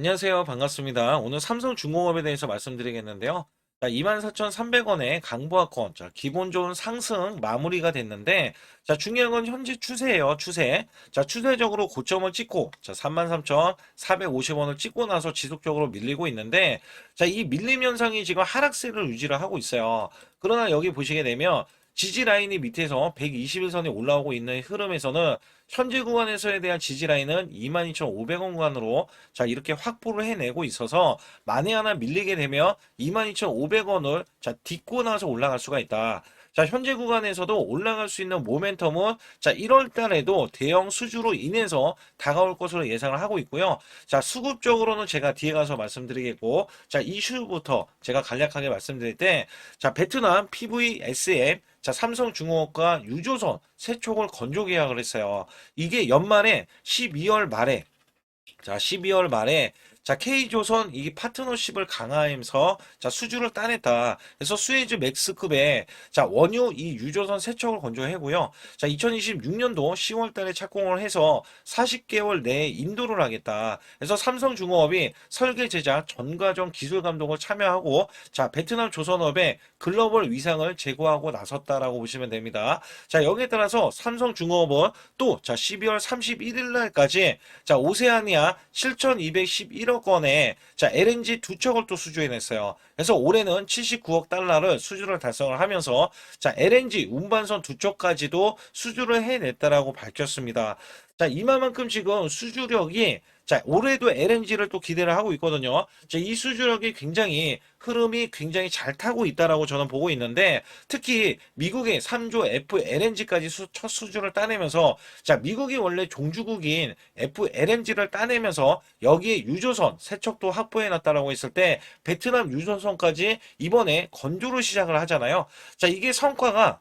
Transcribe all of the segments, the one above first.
안녕하세요. 반갑습니다. 오늘 삼성중공업에 대해서 말씀드리겠는데요. 자, 24,300원에 강보합권. 자, 기본 좋은 상승 마무리가 됐는데, 자, 중요한 건 현재 추세예요. 추세. 자, 추세적으로 고점을 찍고, 자, 33,450원을 찍고 나서 지속적으로 밀리고 있는데, 자, 이 밀림 현상이 지금 하락세를 유지를 하고 있어요. 그러나 여기 보시게 되면, 지지 라인이 밑에서 121선이 올라오고 있는 흐름에서는 현재 구간에서에 대한 지지 라인은 22,500원 구간으로 자 이렇게 확보를 해내고 있어서 만에 하나 밀리게 되면 22,500원을 자 딛고 나서 올라갈 수가 있다. 자 현재 구간에서도 올라갈 수 있는 모멘텀은 자 1월 달에도 대형 수주로 인해서 다가올 것으로 예상을 하고 있고요. 자 수급적으로는 제가 뒤에 가서 말씀드리겠고 자 이슈부터 제가 간략하게 말씀드릴 때 자 베트남 PVSM 자, 삼성중공업과 유조선 세촉을 건조 계약을 했어요. 이게 연말에 12월 말에 자, 12월 말에 자, K조선 이 파트너십을 강화하면서 자, 수주를 따냈다. 그래서 수에즈 맥스급의 자, 원유 이 유조선 세척을 건조하고요. 자, 2026년도 10월 달에 착공을 해서 40개월 내에 인도를 하겠다. 그래서 삼성중공업이 설계 제작 전 과정 기술 감독을 참여하고 자, 베트남 조선업에 글로벌 위상을 제고하고 나섰다라고 보시면 됩니다. 자, 여기에 따라서 삼성중공업은 또 자, 12월 31일 날까지 자, 오세아니아 7,211억 원에 자 LNG 두 척을 또 수주해냈어요. 그래서 올해는 79억 달러를 수주를 달성을 하면서 자 LNG 운반선 두 척까지도 수주를 해냈다라고 밝혔습니다. 자 이만큼 지금 수주력이 자 올해도 LNG를 또 기대를 하고 있거든요. 자, 이 수주력이 굉장히 흐름이 굉장히 잘 타고 있다라고 저는 보고 있는데 특히 미국의 3조 FLNG까지 첫 수주를 따내면서 자 미국이 원래 종주국인 FLNG를 따내면서 여기에 유조선 세척도 확보해놨다라고 했을 때 베트남 유조선까지 이번에 건조를 시작을 하잖아요. 자 이게 성과가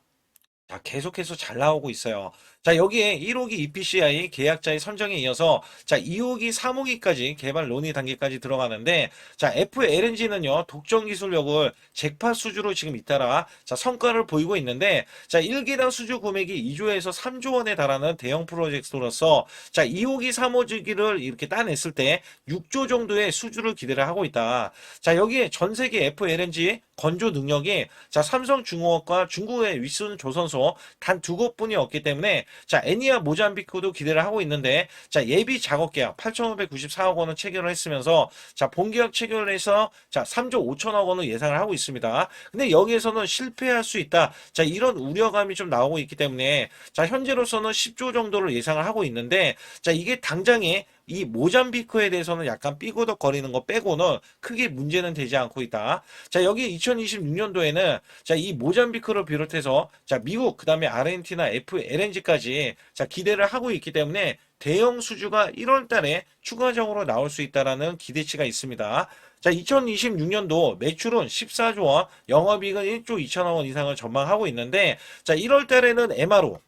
자, 계속해서 잘 나오고 있어요. 자, 여기에 1호기 EPCI 계약자의 선정에 이어서 자, 2호기, 3호기까지 개발 논의 단계까지 들어가는데 자, FLNG는요, 독점 기술력을 잭팟 수주로 지금 잇따라 자, 성과를 보이고 있는데 자, 1기당 수주 금액이 2조에서 3조 원에 달하는 대형 프로젝트로서 자, 2호기, 3호기를 이렇게 따냈을 때 6조 정도의 수주를 기대를 하고 있다. 자, 여기에 전 세계 FLNG 건조 능력이 자, 삼성중공업과 중국의 윗선 조선소 단 두 곳뿐이 없기 때문에 자, 애니아 모잠비크도 기대를 하고 있는데 자, 예비 작업 계약 8,594억 원을 체결을 했으면서 자, 본계약 체결을 해서 자, 3조 5천억 원을 예상을 하고 있습니다. 근데 여기에서는 실패할 수 있다. 자, 이런 우려감이 좀 나오고 있기 때문에 자, 현재로서는 10조 정도를 예상을 하고 있는데 자, 이게 당장에 이 모잠비크에 대해서는 약간 삐그덕거리는 거 빼고는 크게 문제는 되지 않고 있다. 자, 여기 2026년도에는 자, 이 모잠비크를 비롯해서 자, 미국 그다음에 아르헨티나 FLNG까지 자, 기대를 하고 있기 때문에 대형 수주가 1월 달에 추가적으로 나올 수 있다라는 기대치가 있습니다. 자, 2026년도 매출은 14조 원, 영업이익은 1조 2천억 원 이상을 전망하고 있는데 자, 1월 달에는 MRO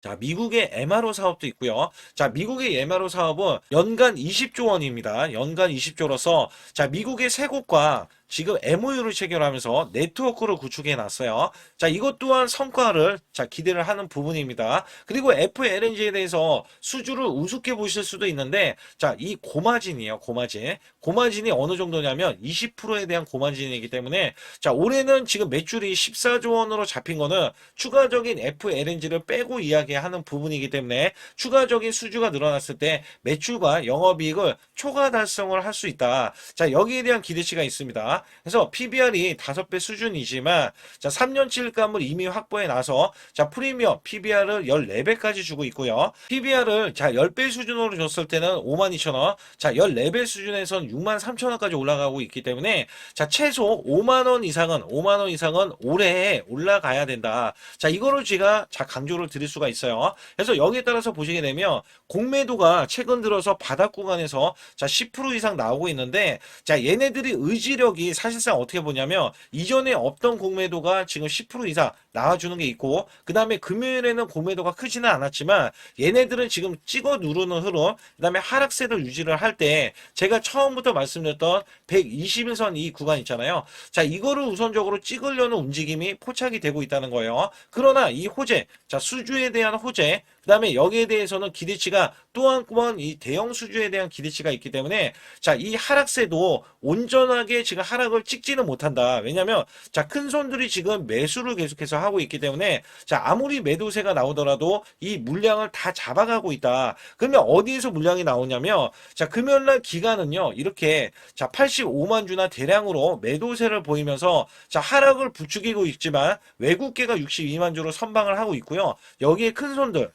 자, 미국의 MRO 사업도 있고요. 자, 미국의 MRO 사업은 연간 20조 원입니다. 연간 20조로서 자, 미국의 세 곳과 지금 MOU를 체결하면서 네트워크를 구축해 놨어요. 자, 이것 또한 성과를 자, 기대를 하는 부분입니다. 그리고 FLNG에 대해서 수주를 우습게 보실 수도 있는데 자, 이 고마진이에요. 고마진. 고마진이 어느 정도냐면 20%에 대한 고마진이기 때문에 자, 올해는 지금 매출이 14조 원으로 잡힌 거는 추가적인 FLNG를 빼고 이야기하는 부분이기 때문에 추가적인 수주가 늘어났을 때 매출과 영업이익을 초과 달성을 할 수 있다. 자, 여기에 대한 기대치가 있습니다. 그래서 PBR이 5배 수준이지만 자 3년치 일감을 이미 확보해 놔서 자 프리미엄 PBR을 14배까지 주고 있고요. PBR을 자 10배 수준으로 줬을 때는 52,000원 자 14배 수준에선 63,000원까지 올라가고 있기 때문에 자 최소 5만원 이상은 올해에 올라가야 된다. 자 이거를 제가 자 강조를 드릴 수가 있어요. 그래서 여기에 따라서 보시게 되면 공매도가 최근 들어서 바닥 구간에서 자 10% 이상 나오고 있는데 자 얘네들이 의지력이 사실상 어떻게 보냐면 이전에 없던 공매도가 지금 10% 이상 나와주는 게 있고, 그 다음에 금요일에는 공매도가 크지는 않았지만 얘네들은 지금 찍어 누르는 흐름, 그 다음에 하락세를 유지를 할 때 제가 처음부터 말씀드렸던 121선 이 구간 있잖아요. 자, 이거를 우선적으로 찍으려는 움직임이 포착이 되고 있다는 거예요. 그러나 이 호재, 자, 수주에 대한 호재, 그 다음에 여기에 대해서는 기대치가 또 한 번 이 대형 수주에 대한 기대치가 있기 때문에 자, 이 하락세도 온전하게 지금 하락을 찍지는 못한다. 왜냐면 자, 큰 손들이 지금 매수를 계속해서 하고 있기 때문에 자, 아무리 매도세가 나오더라도 이 물량을 다 잡아가고 있다. 그러면 어디에서 물량이 나오냐면 자, 금요일날 기간은요, 이렇게 자, 85만 주나 대량으로 매도세를 보이면서 자, 하락을 부추기고 있지만 외국계가 62만 주로 선방을 하고 있고요. 여기에 큰 손들,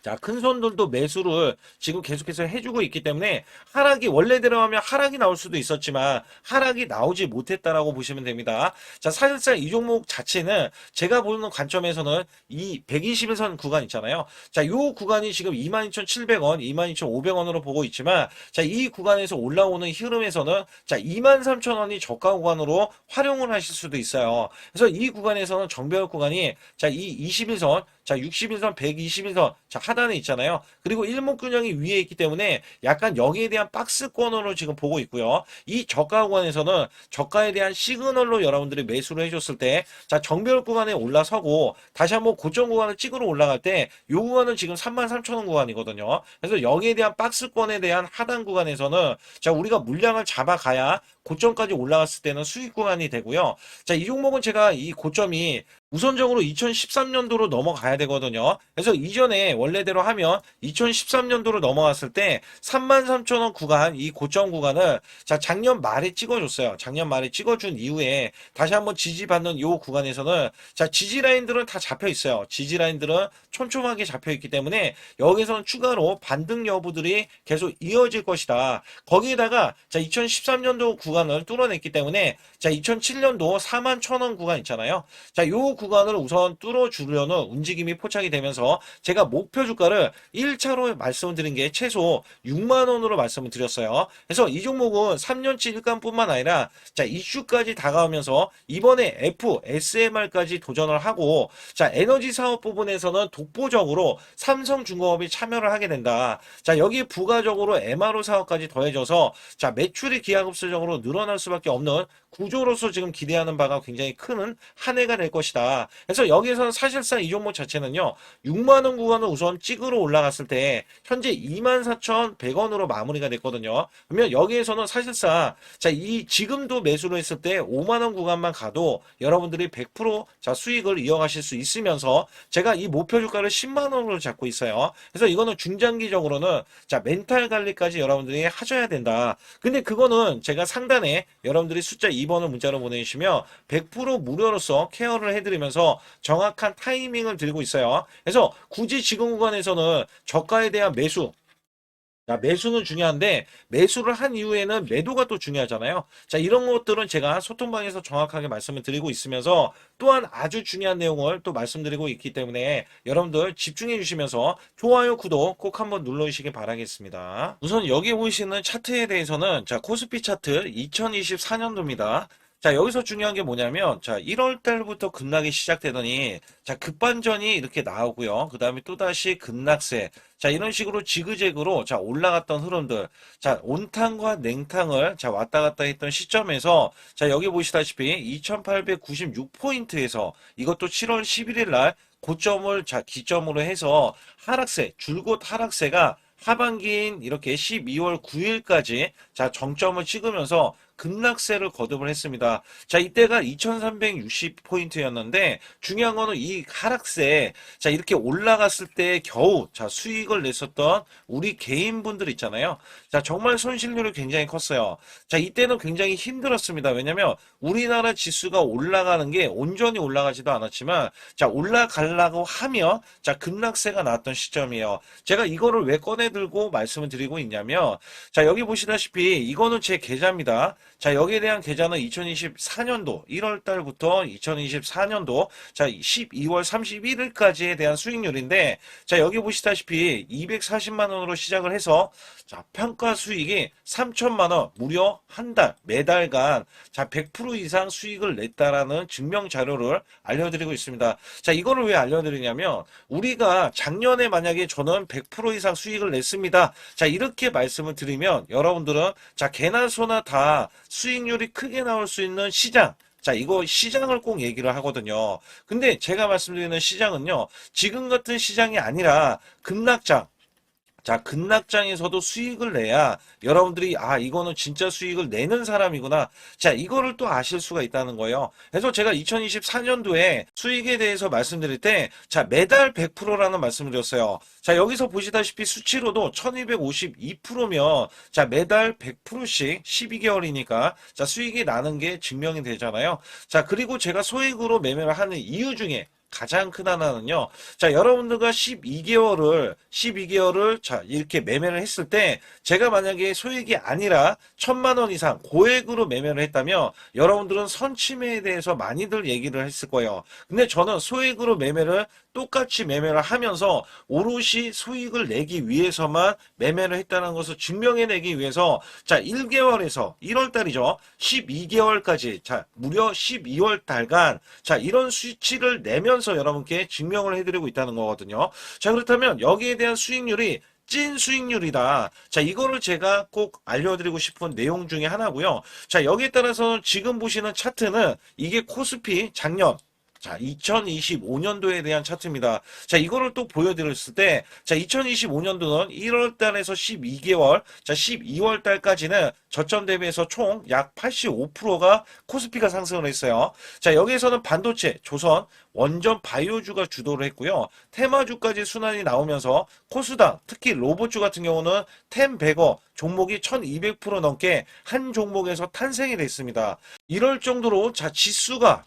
자, 큰 손들도 매수를 지금 계속해서 해주고 있기 때문에 하락이 원래대로 하면 하락이 나올 수도 있었지만 하락이 나오지 못했다라고 보시면 됩니다. 자, 사실상 이 종목 자체는 제가 보는 관점에서는 이 121선 구간 있잖아요. 자, 요 구간이 지금 22,700원, 22,500원으로 보고 있지만 자, 이 구간에서 올라오는 흐름에서는 자, 23,000원이 저가 구간으로 활용을 하실 수도 있어요. 그래서 이 구간에서는 정배열 구간이 자, 이 21선, 자, 61선, 121선, 자, 하단에 있잖아요. 그리고 일목균형이 위에 있기 때문에 약간 여기에 대한 박스권으로 지금 보고 있고요. 이 저가 구간에서는 저가에 대한 시그널로 여러분들이 매수를 해줬을 때, 자, 정배열 구간에 올라서고, 다시 한번 고점 구간을 찍으러 올라갈 때, 요 구간은 지금 33,000원 구간이거든요. 그래서 여기에 대한 박스권에 대한 하단 구간에서는, 자, 우리가 물량을 잡아가야 고점까지 올라갔을 때는 수익 구간이 되고요. 자, 이 종목은 제가 이 고점이 우선적으로 2013년도로 넘어가야 되거든요. 그래서 이전에 원래대로 하면 2013년도로 넘어갔을 때 33,000원 구간, 이 고점 구간을 자, 작년 말에 찍어줬어요. 작년 말에 찍어준 이후에 다시 한번 지지받는 이 구간에서는 자, 지지 라인들은 다 잡혀 있어요. 지지 라인들은 촘촘하게 잡혀 있기 때문에 여기서는 추가로 반등 여부들이 계속 이어질 것이다. 거기에다가 자, 2013년도 구간을 뚫어냈기 때문에 자, 2007년도 41,000원 구간 있잖아요. 자, 요 구간을 우선 뚫어주려는 움직임이 포착이 되면서 제가 목표 주가를 1차로 말씀을 드린 게 최소 6만원으로 말씀을 드렸어요. 그래서 이 종목은 3년치 일감뿐만 아니라 자, 이슈까지 다가오면서 이번에 FSMR까지 도전을 하고 자, 에너지 사업 부분에서는 독보적으로 삼성중공업이 참여를 하게 된다. 자, 여기 부가적으로 MRO 사업까지 더해져서 자, 매출이 기하급수적으로 늘어날 수밖에 없는 구조로서 지금 기대하는 바가 굉장히 큰 한 해가 될 것이다. 그래서 여기에서는 사실상 이 종목 자체는요, 6만원 구간을 우선 찍으러 올라갔을 때 현재 24,100원으로 마무리가 됐거든요. 그러면 여기에서는 사실상 자, 이 지금도 매수를 했을 때 5만원 구간만 가도 여러분들이 100% 자, 수익을 이어가실 수 있으면서 제가 이 목표 주가를 10만원으로 잡고 있어요. 그래서 이거는 중장기적으로는 자, 멘탈 관리까지 여러분들이 하셔야 된다. 근데 그거는 제가 상단에 여러분들이 숫자 2번을 문자로 보내주시면 100% 무료로서 케어를 해드리면서 정확한 타이밍을 드리고 있어요. 그래서 굳이 지금 구간에서는 저가에 대한 매수, 자, 매수는 중요한데 매수를 한 이후에는 매도가 또 중요하잖아요. 자, 이런 것들은 제가 소통방에서 정확하게 말씀을 드리고 있으면서 또한 아주 중요한 내용을 또 말씀드리고 있기 때문에 여러분들 집중해 주시면서 좋아요, 구독 꼭 한번 눌러주시기 바라겠습니다. 우선 여기 보이시는 차트에 대해서는 자, 코스피 차트 2024년도입니다. 자, 여기서 중요한 게 뭐냐면, 자, 1월 달부터 급락이 시작되더니, 자, 급반전이 이렇게 나오고요. 그 다음에 또다시 급락세. 자, 이런 식으로 지그재그로, 자, 올라갔던 흐름들. 자, 온탕과 냉탕을, 자, 왔다 갔다 했던 시점에서, 자, 여기 보시다시피 2896포인트에서 이것도 7월 11일 날 고점을, 자, 기점으로 해서 하락세, 줄곧 하락세가 하반기인 이렇게 12월 9일까지, 자, 정점을 찍으면서 급락세를 거듭을 했습니다. 자, 이때가 2360포인트였는데 중요한 거는 이 하락세, 자, 이렇게 올라갔을 때 겨우 자, 수익을 냈었던 우리 개인분들 있잖아요. 자, 정말 손실률이 굉장히 컸어요. 자, 이때는 굉장히 힘들었습니다. 왜냐면 우리나라 지수가 올라가는 게 온전히 올라가지도 않았지만 자, 올라가려고 하면 자, 급락세가 나왔던 시점이에요. 제가 이거를 왜 꺼내 들고 말씀을 드리고 있냐면 자, 여기 보시다시피 이거는 제 계좌입니다. 자, 여기에 대한 계좌는 2024년도 1월 달부터 2024년도 자, 12월 31일까지에 대한 수익률인데 자, 여기 보시다시피 240만 원으로 시작을 해서 자, 평가 수익이 3천만 원 무려 한 달, 매달간 자, 100% 이상 수익을 냈다라는 증명 자료를 알려드리고 있습니다. 자, 이거를 왜 알려드리냐면 우리가 작년에 만약에 저는 100% 이상 수익을 냈습니다. 자, 이렇게 말씀을 드리면 여러분들은 자, 개나 소나 다 수익률이 크게 나올 수 있는 시장 자, 이거 시장을 꼭 얘기를 하거든요. 근데 제가 말씀드리는 시장은요, 지금 같은 시장이 아니라 급락장, 자, 급락장에서도 수익을 내야 여러분들이 아, 이거는 진짜 수익을 내는 사람이구나. 자, 이거를 또 아실 수가 있다는 거예요. 그래서 제가 2024년도에 수익에 대해서 말씀드릴 때 자, 매달 100%라는 말씀을 드렸어요. 자, 여기서 보시다시피 수치로도 1252%면 자, 매달 100%씩 12개월이니까 자, 수익이 나는 게 증명이 되잖아요. 자, 그리고 제가 소액으로 매매를 하는 이유 중에 가장 큰 하나는요. 자, 여러분들과 12개월을 자, 이렇게 매매를 했을 때 제가 만약에 소액이 아니라 1,000만 원 이상 고액으로 매매를 했다면 여러분들은 선침해에 대해서 많이들 얘기를 했을 거예요. 근데 저는 소액으로 매매를 똑같이 매매를 하면서 오롯이 수익을 내기 위해서만 매매를 했다는 것을 증명해내기 위해서 자, 1개월에서 1월 달이죠. 12개월까지 자, 무려 12월 달간 자, 이런 수치를 내면서 여러분께 증명을 해드리고 있다는 거거든요. 자, 그렇다면 여기에 대한 수익률이 찐 수익률이다. 자, 이거를 제가 꼭 알려드리고 싶은 내용 중에 하나고요. 자, 여기에 따라서 지금 보시는 차트는 이게 코스피 작년 자, 2025년도에 대한 차트입니다. 자, 이거를 또 보여드렸을 때, 자, 2025년도는 1월 달에서 12개월, 자, 12월 달까지는 저점 대비해서 총 약 85%가 코스피가 상승을 했어요. 자, 여기에서는 반도체, 조선, 원전 바이오주가 주도를 했고요. 테마주까지 순환이 나오면서 코스닥, 특히 로봇주 같은 경우는 템베거 종목이 1200% 넘게 한 종목에서 탄생이 됐습니다. 이럴 정도로 지수가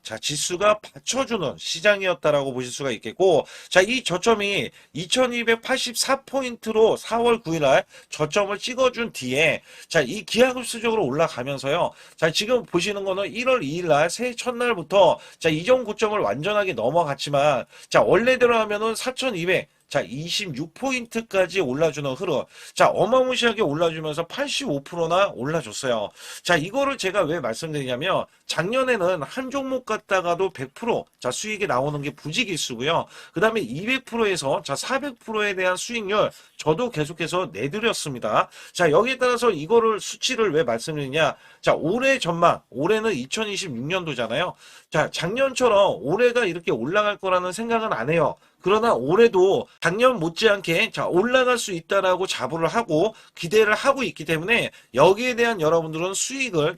받쳐주는 시장이었다라고 보실 수가 있겠고, 자, 이 저점이 2284포인트로 4월 9일날 저점을 찍어준 뒤에, 자, 이 기하급수적으로 올라가면서요. 자, 지금 보시는 거는 1월 2일날 새해 첫날부터 자, 이전 고점을 완전하게 넘어갔지만, 자, 원래대로 하면은 4200, 자, 26포인트까지 올라주는 흐름. 자, 어마무시하게 올라주면서 85%나 올라줬어요. 자, 이거를 제가 왜 말씀드리냐면, 작년에는 한 종목 갖다가도 100%, 자, 수익이 나오는 게 부지기수고요. 그 다음에 200%에서, 자, 400%에 대한 수익률, 저도 계속해서 내드렸습니다. 자, 여기에 따라서 이거를 수치를 왜 말씀드리냐. 자, 올해 전망, 올해는 2026년도잖아요. 자, 작년처럼 올해가 이렇게 올라갈 거라는 생각은 안 해요. 그러나 올해도 작년 못지않게 자, 올라갈 수 있다라고 자부를 하고 기대를 하고 있기 때문에 여기에 대한 여러분들은 수익을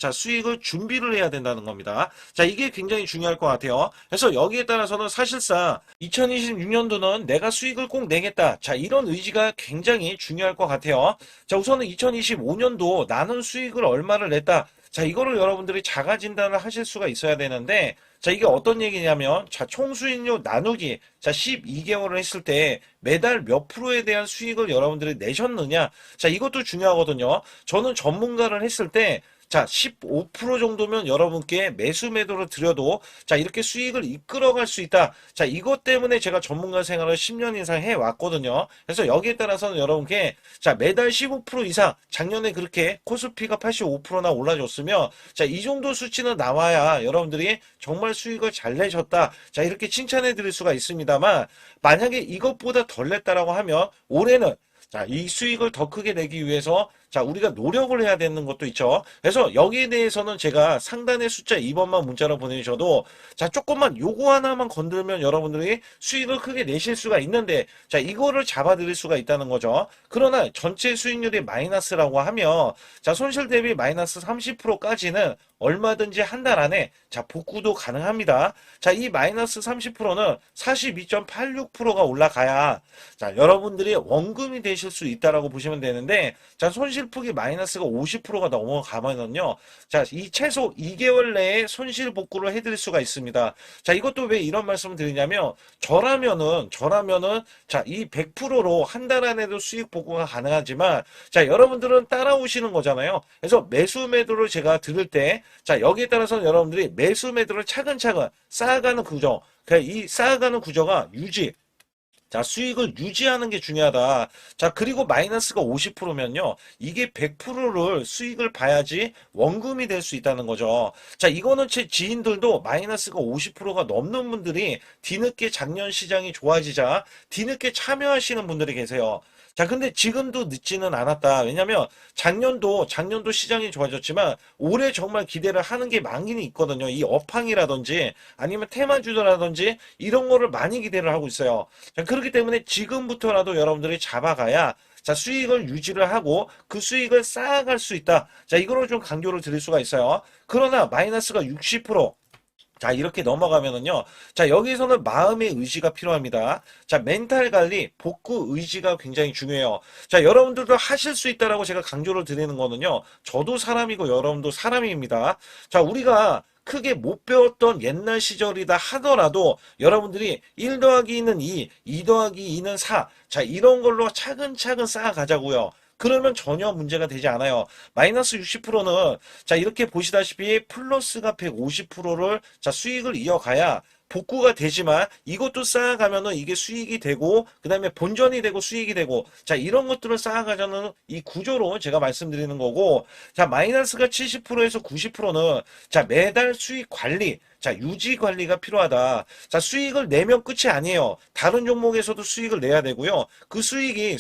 준비를 해야 된다는 겁니다. 자, 이게 굉장히 중요할 것 같아요. 그래서 여기에 따라서는 사실상 2026년도는 내가 수익을 꼭 내겠다. 자, 이런 의지가 굉장히 중요할 것 같아요. 자, 우선은 2025년도 나는 수익을 얼마를 냈다. 자, 이거를 여러분들이 자가 진단을 하실 수가 있어야 되는데, 자, 이게 어떤 얘기냐면, 자, 총수익률 나누기, 자, 12개월을 했을 때 매달 몇 프로에 대한 수익을 여러분들이 내셨느냐. 자, 이것도 중요하거든요. 저는 전문가를 했을 때, 자, 15% 정도면 여러분께 매수 매도를 드려도 자, 이렇게 수익을 이끌어갈 수 있다. 자, 이것 때문에 제가 전문가 생활을 10년 이상 해왔거든요. 그래서 여기에 따라서는 여러분께 자, 매달 15% 이상 작년에 그렇게 코스피가 85%나 올라줬으면 자, 이 정도 수치는 나와야 여러분들이 정말 수익을 잘 내셨다. 자, 이렇게 칭찬해 드릴 수가 있습니다만 만약에 이것보다 덜 냈다라고 하면 올해는 자, 이 수익을 더 크게 내기 위해서 자, 우리가 노력을 해야 되는 것도 있죠. 그래서 여기에 대해서는 제가 상단의 숫자 2번만 문자로 보내주셔도 자, 조금만 요거 하나만 건들면 여러분들이 수익을 크게 내실 수가 있는데 자, 이거를 잡아드릴 수가 있다는 거죠. 그러나 전체 수익률이 마이너스라고 하면 자, 손실 대비 마이너스 30%까지는 얼마든지 한 달 안에 자, 복구도 가능합니다. 자, 이 마이너스 30%는 42.86%가 올라가야 자, 여러분들이 원금이 되실 수 있다라고 보시면 되는데 자, 손실 손실폭이 마이너스가 50%가 넘어가면은요. 자, 이 최소 2개월 내에 손실 복구를 해드릴 수가 있습니다. 자, 이것도 왜 이런 말씀을 드리냐면, 저라면은, 자, 이 100%로 한 달 안에도 수익 복구가 가능하지만, 자, 여러분들은 따라오시는 거잖아요. 그래서 매수 매도를 제가 들을 때, 자, 여기에 따라서는 여러분들이 매수 매도를 차근차근 쌓아가는 구조, 이 쌓아가는 구조가 자, 수익을 유지하는 게 중요하다. 자, 그리고 마이너스가 50%면요. 이게 100%를 수익을 봐야지 원금이 될 수 있다는 거죠. 자, 이거는 제 지인들도 마이너스가 50%가 넘는 분들이 뒤늦게 작년 시장이 좋아지자 뒤늦게 참여하시는 분들이 계세요. 자, 근데 지금도 늦지는 않았다. 왜냐면 작년도 시장이 좋아졌지만 올해 정말 기대를 하는 게 많이 있거든요. 이 업황이라든지 아니면 테마주라든지 이런 거를 많이 기대를 하고 있어요. 자, 그렇기 때문에 지금부터라도 여러분들이 잡아가야 자, 수익을 유지를 하고 그 수익을 쌓아갈 수 있다. 자, 이거를 좀 강조를 드릴 수가 있어요. 그러나 마이너스가 60%, 자, 이렇게 넘어가면은요. 자, 여기서는 마음의 의지가 필요합니다. 자, 멘탈 관리, 복구 의지가 굉장히 중요해요. 자, 여러분들도 하실 수 있다라고 제가 강조를 드리는 거는요. 저도 사람이고 여러분도 사람입니다. 자, 우리가 크게 못 배웠던 옛날 시절이다 하더라도 여러분들이 1 더하기 2는 2 더하기 2는 4. 자, 이런 걸로 차근차근 쌓아가자고요. 그러면 전혀 문제가 되지 않아요. 마이너스 60%는 자, 이렇게 보시다시피 플러스가 150%를 자, 수익을 이어가야 복구가 되지만 이것도 쌓아가면은 이게 수익이 되고 그다음에 본전이 되고 수익이 되고 자, 이런 것들을 쌓아가자는 이 구조로 제가 말씀드리는 거고, 자, 마이너스가 70%에서 90%는 자, 매달 수익 관리, 자, 유지 관리가 필요하다. 자, 수익을 내면 끝이 아니에요. 다른 종목에서도 수익을 내야 되고요. 그 수익이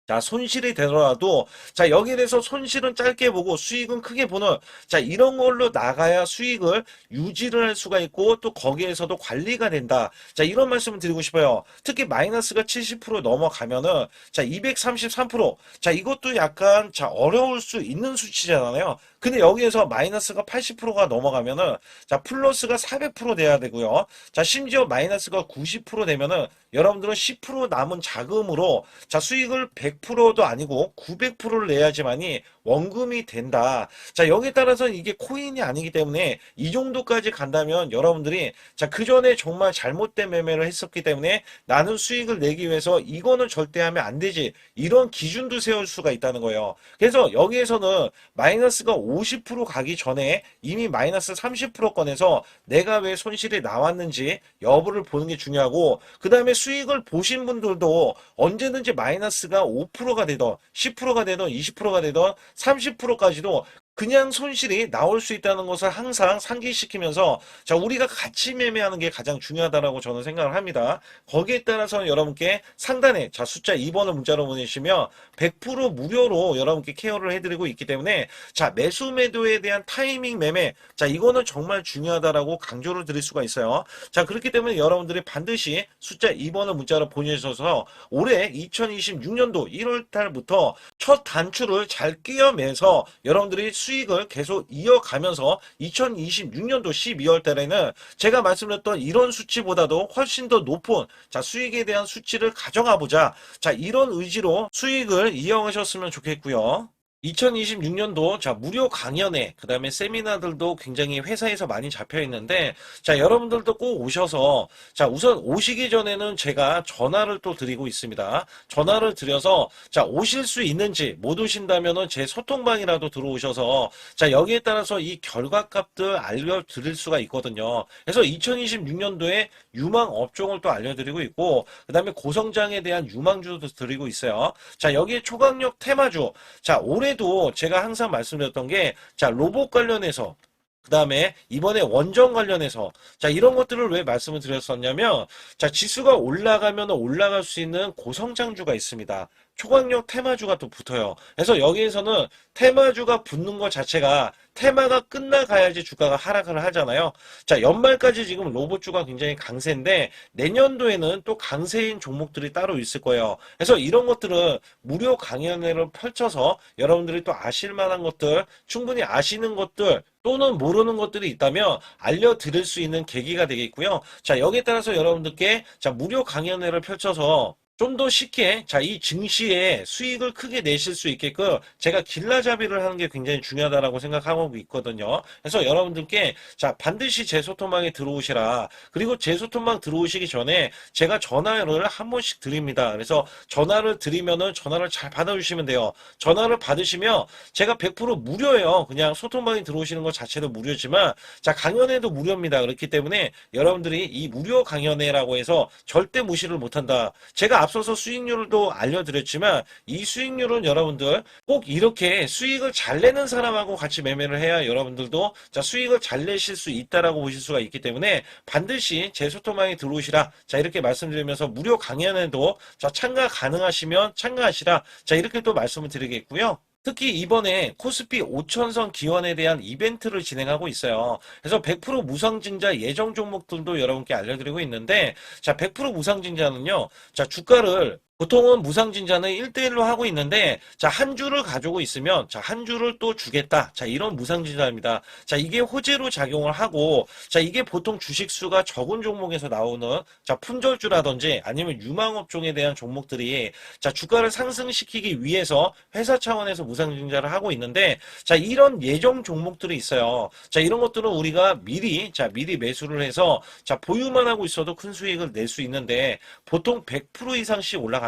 자, 손실이 되더라도, 자, 여기에 대해서 손실은 짧게 보고 수익은 크게 보는, 자, 이런 걸로 나가야 수익을 유지를 할 수가 있고, 또 거기에서도 관리가 된다. 자, 이런 말씀을 드리고 싶어요. 특히 마이너스가 70% 넘어가면은, 자, 233%. 자, 이것도 약간, 자, 어려울 수 있는 수치잖아요. 근데 여기에서 마이너스가 80%가 넘어가면은, 자, 플러스가 400% 돼야 되고요. 자, 심지어 마이너스가 90% 되면은, 여러분들은 10% 남은 자금으로 자, 수익을 100%도 아니고 900%를 내야지만이 원금이 된다. 자, 여기에 따라서 이게 코인이 아니기 때문에 이 정도까지 간다면 여러분들이 자, 그 전에 정말 잘못된 매매를 했었기 때문에 나는 수익을 내기 위해서 이거는 절대 하면 안 되지. 이런 기준도 세울 수가 있다는 거예요. 그래서 여기에서는 마이너스가 50% 가기 전에 이미 마이너스 30%권에서 내가 왜 손실이 나왔는지 여부를 보는 게 중요하고, 그 다음에 수익을 보신 분들도 언제든지 마이너스가 5%가 되던 10%가 되던 20%가 되던 30%까지도 그냥 손실이 나올 수 있다는 것을 항상 상기시키면서 자, 우리가 같이 매매하는 게 가장 중요하다라고 저는 생각을 합니다. 거기에 따라서 여러분께 상단에 자, 숫자 2번을 문자로 보내시면 100% 무료로 여러분께 케어를 해드리고 있기 때문에 자, 매수 매도에 대한 타이밍 매매, 자, 이거는 정말 중요하다라고 강조를 드릴 수가 있어요. 자, 그렇기 때문에 여러분들이 반드시 숫자 2번을 문자로 보내셔서 올해 2026년도 1월 달부터 첫 단추를 잘 끼워매서 여러분들이 수익을 계속 이어가면서 2026년도 12월 달에는 제가 말씀드렸던 이런 수치보다도 훨씬 더 높은 자, 수익에 대한 수치를 가져가 보자. 자, 이런 의지로 수익을 이어가셨으면 좋겠고요. 2026년도 자, 무료 강연회 그다음에 세미나들도 굉장히 회사에서 많이 잡혀 있는데 자, 여러분들도 꼭 오셔서 자, 우선 오시기 전에는 제가 전화를 또 드리고 있습니다. 전화를 드려서 자, 오실 수 있는지, 못 오신다면은 제 소통방이라도 들어오셔서 자, 여기에 따라서 이 결과값들 알려드릴 수가 있거든요. 그래서 2026년도에 유망 업종을 또 알려드리고 있고 그다음에 고성장에 대한 유망주도 드리고 있어요. 자, 여기에 초강력 테마주, 자, 올해도 제가 항상 말씀드렸던 게 자, 로봇 관련해서 그 다음에 이번에 원전 관련해서 자, 이런 것들을 왜 말씀을 드렸었냐면 자, 지수가 올라가면 올라갈 수 있는 고성장주가 있습니다. 초강력 테마주가 또 붙어요. 그래서 여기에서는 테마주가 붙는 것 자체가 테마가 끝나가야지 주가가 하락을 하잖아요. 자, 연말까지 지금 로봇주가 굉장히 강세인데 내년도에는 또 강세인 종목들이 따로 있을 거예요. 그래서 이런 것들은 무료 강연회를 펼쳐서 여러분들이 또 아실 만한 것들, 충분히 아시는 것들 또는 모르는 것들이 있다면 알려드릴 수 있는 계기가 되겠고요. 자, 여기에 따라서 여러분들께 자, 무료 강연회를 펼쳐서 좀 더 쉽게 이 증시에 수익을 크게 내실 수 있게끔 제가 길라잡이를 하는 게 굉장히 중요하다라고 생각하고 있거든요. 그래서 여러분들께 반드시 제 소통방에 들어오시라. 그리고 제 소통방 들어오시기 전에 제가 전화를 한 번씩 드립니다. 그래서 전화를 드리면은 전화를 잘 받아주시면 돼요. 전화를 받으시면 제가 100% 무료예요. 그냥 소통방에 들어오시는 것 자체도 무료지만 강연회도 무료입니다. 그렇기 때문에 여러분들이 이 무료 강연회라고 해서 절대 무시를 못한다. 제가 앞서서 수익률도 알려드렸지만 이 수익률은 여러분들 꼭 이렇게 수익을 잘 내는 사람하고 같이 매매를 해야 여러분들도 수익을 잘 내실 수 있다라고 보실 수가 있기 때문에 반드시 제 소통방에 들어오시라. 이렇게 말씀드리면서 무료 강연에도 참가 가능하시면 참가하시라. 이렇게 또 말씀을 드리겠고요. 특히 이번에 코스피 5천선 기원에 대한 이벤트를 진행하고 있어요. 그래서 100% 무상증자 예정 종목들도 여러분께 알려드리고 있는데 100% 무상증자는요. 주가를 보통은 무상증자는 1대1로 하고 있는데 한 주를 가지고 있으면 한 주를 또 주겠다. 이런 무상증자입니다. 이게 호재로 작용을 하고 이게 보통 주식수가 적은 종목에서 나오는 품절주라든지 아니면 유망업종에 대한 종목들이 주가를 상승시키기 위해서 회사 차원에서 무상증자를 하고 있는데 이런 예정 종목들이 있어요. 이런 것들은 우리가 미리 매수를 해서 보유만 하고 있어도 큰 수익을 낼 수 있는데 보통 100% 이상씩 올라갑니다.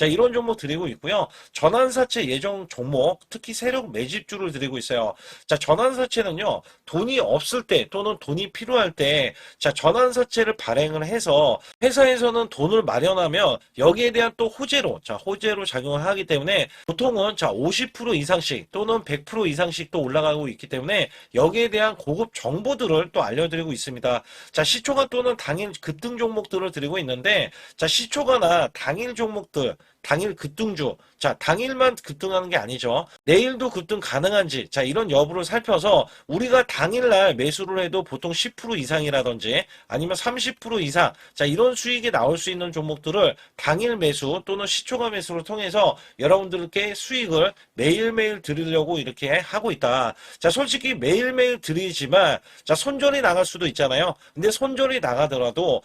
이런 종목 드리고 있고요. 전환사채 예정 종목 특히 세력 매집주를 드리고 있어요. 전환사채는요. 돈이 없을 때 또는 돈이 필요할 때 전환사채를 발행을 해서 회사에서는 돈을 마련하면 여기에 대한 또 호재로 작용을 하기 때문에 보통은 50% 이상씩 또는 100% 이상씩 또 올라가고 있기 때문에 여기에 대한 고급 정보들을 또 알려드리고 있습니다. 시초가 또는 당일 급등 종목들을 드리고 있는데 시초가나 당일 종목들 당일 급등주 당일만 급등하는 게 아니죠. 내일도 급등 가능한지 이런 여부를 살펴서 우리가 당일날 매수를 해도 보통 10% 이상이라든지 아니면 30% 이상 이런 수익이 나올 수 있는 종목들을 당일 매수 또는 시초가 매수를 통해서 여러분들께 수익을 매일매일 드리려고 이렇게 하고 있다. 솔직히 매일매일 드리지만 손절이 나갈 수도 있잖아요. 근데 손절이 나가더라도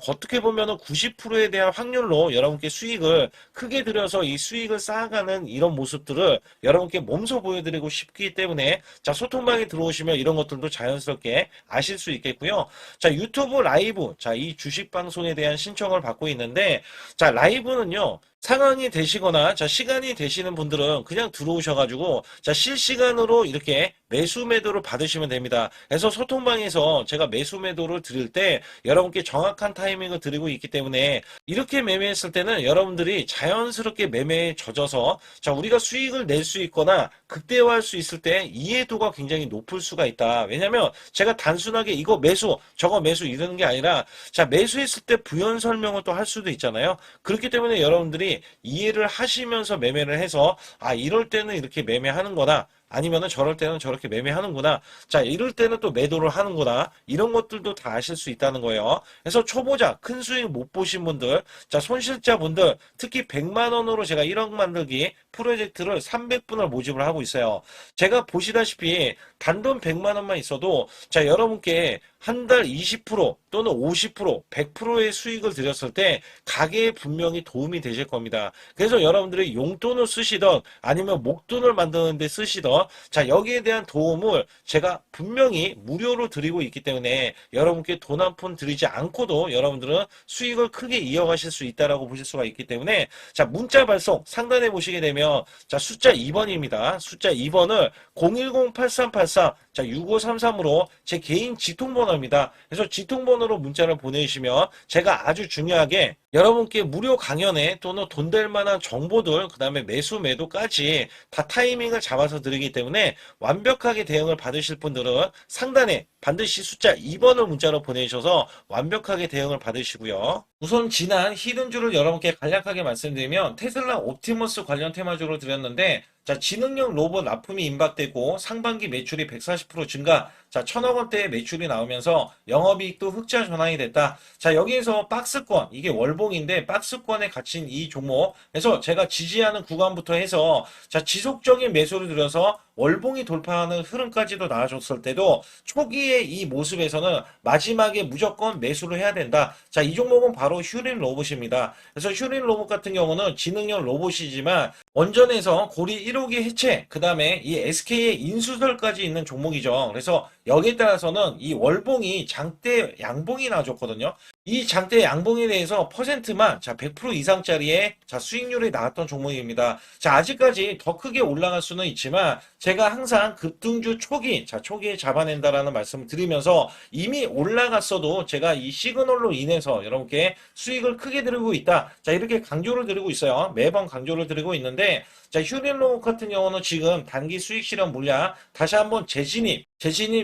어떻게 보면은 90%에 대한 확률로 여러분께 수익을 크게 들여서 이 수익을 쌓아가는 이런 모습들을 여러분께 몸소 보여드리고 싶기 때문에 소통방에 들어오시면 이런 것들도 자연스럽게 아실 수 있겠고요. 유튜브 라이브 이 주식 방송에 대한 신청을 받고 있는데 라이브는요. 상황이 되시거나 시간이 되시는 분들은 그냥 들어오셔가지고 실시간으로 이렇게 매수 매도를 받으시면 됩니다. 그래서 소통방에서 제가 매수 매도를 드릴 때 여러분께 정확한 타이밍을 드리고 있기 때문에 이렇게 매매했을 때는 여러분들이 자연스럽게 매매에 젖어서 우리가 수익을 낼 수 있거나 극대화할 수 있을 때 이해도가 굉장히 높을 수가 있다. 왜냐면 제가 단순하게 이거 매수 저거 매수 이러는 게 아니라 매수했을 때 부연 설명을 또 할 수도 있잖아요. 그렇기 때문에 여러분들이 이해를 하시면서 매매를 해서 이럴 때는 이렇게 매매하는 거다. 아니면은 저럴 때는 저렇게 매매하는구나. 이럴 때는 또 매도를 하는구나. 이런 것들도 다 아실 수 있다는 거예요. 그래서 초보자, 큰 수익 못 보신 분들, 손실자분들, 특히 100만 원으로 제가 1억 만들기 프로젝트를 300분을 모집을 하고 있어요. 제가 보시다시피 단돈 100만 원만 있어도 여러분께 한 달 20% 또는 50%, 100%의 수익을 드렸을 때 가게에 분명히 도움이 되실 겁니다. 그래서 여러분들이 용돈을 쓰시던 아니면 목돈을 만드는 데 쓰시던 여기에 대한 도움을 제가 분명히 무료로 드리고 있기 때문에 여러분께 돈 한 푼 드리지 않고도 여러분들은 수익을 크게 이어가실 수 있다라고 보실 수가 있기 때문에 문자 발송 상단에 보시게 되면 숫자 2번입니다. 숫자 2번을 010-8383 6533으로 제 개인 지통번호입니다. 그래서 지통번호로 문자를 보내주시면 제가 아주 중요하게 여러분께 무료 강연에 또는 돈 될 만한 정보들 그 다음에 매수 매도까지 다 타이밍을 잡아서 드리기 때문에 완벽하게 대응을 받으실 분들은 상단에 반드시 숫자 2번을 문자로 보내주셔서 완벽하게 대응을 받으시고요. 우선 지난 히든주를 여러분께 간략하게 말씀드리면 테슬라 옵티머스 관련 테마주로 드렸는데 지능형 로봇 납품이 임박되고 상반기 매출이 140% 증가 1000억 원대의 매출이 나오면서 영업이익도 흑자 전환이 됐다. 여기에서 박스권 이게 월봉인데 박스권에 갇힌 이 종목 그래서 제가 지지하는 구간부터 해서 지속적인 매수를 들여서 월봉이 돌파하는 흐름까지도 나와줬을 때도 초기의 이 모습에서는 마지막에 무조건 매수를 해야 된다. 자, 이 종목은 바로 휴린 로봇입니다. 그래서 휴린 로봇 같은 경우는 지능형 로봇이지만 원전에서 고리 1호기 해체, 그 다음에 이 SK의 인수설까지 있는 종목이죠. 그래서 여기에 따라서는 이 월봉이 장대 양봉이 나와줬거든요. 이 장대 양봉에 대해서 퍼센트만 자 100% 이상짜리의 자 수익률이 나왔던 종목입니다. 자, 아직까지 더 크게 올라갈 수는 있지만 제가 항상 급등주 초기 자 초기에 잡아낸다라는 말씀을 드리면서 이미 올라갔어도 제가 이 시그널로 인해서 여러분께 수익을 크게 드리고 있다. 자, 이렇게 강조를 드리고 있어요. 매번 강조를 드리고 있는데 자, 휴린로봇 같은 경우는 지금 단기 수익 실현 물량 다시 한번 재진입